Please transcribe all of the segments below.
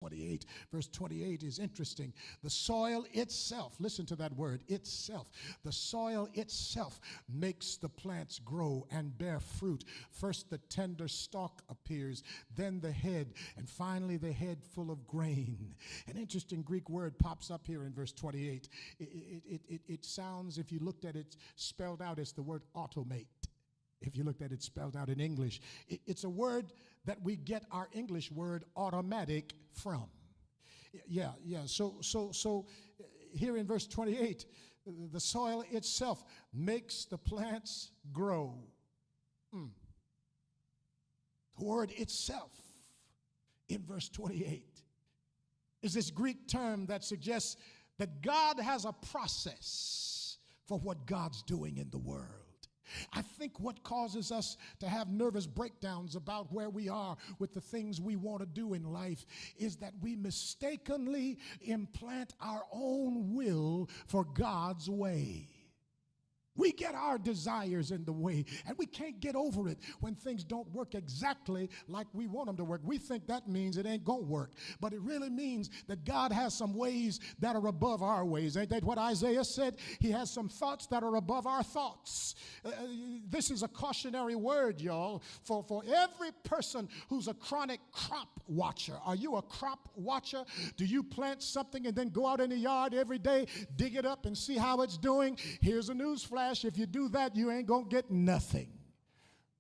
28. Verse 28 is interesting. The soil itself, listen to that word, itself. The soil itself makes the plants grow and bear fruit. First the tender stalk appears, then the head, and finally the head full of grain. An interesting Greek word pops up here in verse 28. It sounds, if you looked at it spelled out, it's the word automate. If you looked at it spelled out in English, it's a word that we get our English word automatic from. Yeah. So here in verse 28, the soil itself makes the plants grow. The word itself in verse 28 is this Greek term that suggests that God has a process for what God's doing in the world. I think what causes us to have nervous breakdowns about where we are with the things we want to do in life is that we mistakenly implant our own will for God's way. We get our desires in the way, and we can't get over it when things don't work exactly like we want them to work. We think that means it ain't going to work, but it really means that God has some ways that are above our ways. Ain't that what Isaiah said? He has some thoughts that are above our thoughts. This is a cautionary word, y'all, for every person who's a chronic crop watcher. Are you a crop watcher? Do you plant something and then go out in the yard every day, dig it up and see how it's doing? Here's a news flash. If you do that, you ain't gonna get nothing.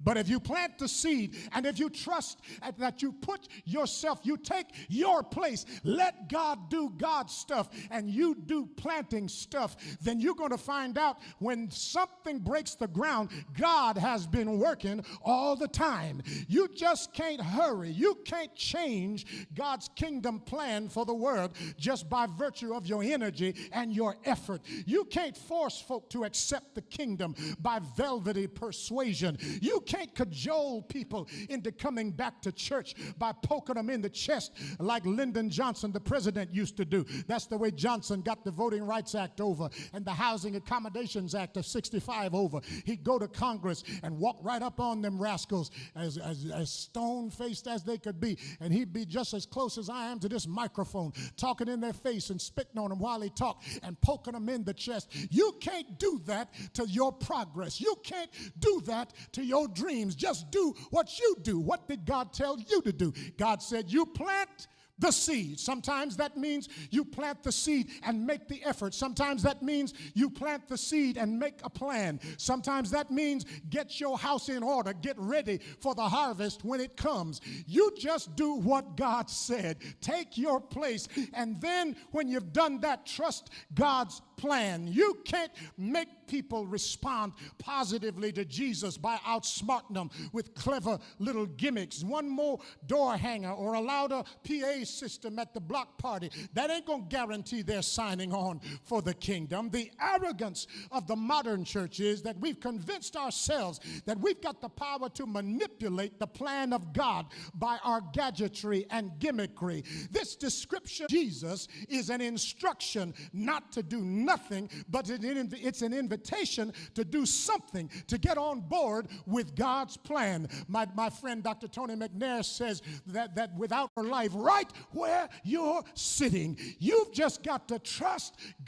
But if you plant the seed and if you trust that you put yourself, you take your place, let God do God's stuff and you do planting stuff, then you're going to find out when something breaks the ground, God has been working all the time. You just can't hurry. You can't change God's kingdom plan for the world just by virtue of your energy and your effort. You can't force folk to accept the kingdom by velvety persuasion. You can't cajole people into coming back to church by poking them in the chest like Lyndon Johnson, the president, used to do. That's the way Johnson got the Voting Rights Act over and the Housing Accommodations Act of 65 over. He'd go to Congress and walk right up on them rascals as stone-faced as they could be, and he'd be just as close as I am to this microphone, talking in their face and spitting on them while he talked and poking them in the chest. You can't do that to your progress. You can't do that to your dreams. Just do what you do. What did God tell you to do? God said you plant the seed. Sometimes that means you plant the seed and make the effort. Sometimes that means you plant the seed and make a plan. Sometimes that means get your house in order, get ready for the harvest when it comes. You just do what God said. Take your place, and then when you've done that, trust God's plan. You can't make people respond positively to Jesus by outsmarting them with clever little gimmicks. One more door hanger or a louder PA system at the block party, that ain't going to guarantee they're signing on for the kingdom. The arrogance of the modern church is that we've convinced ourselves that we've got the power to manipulate the plan of God by our gadgetry and gimmickry. This description of Jesus is an instruction not to do nothing, but it's an invitation to do something, to get on board with God's plan. My friend Dr. Tony McNair says that without her life, right where you're sitting, you've just got to trust God.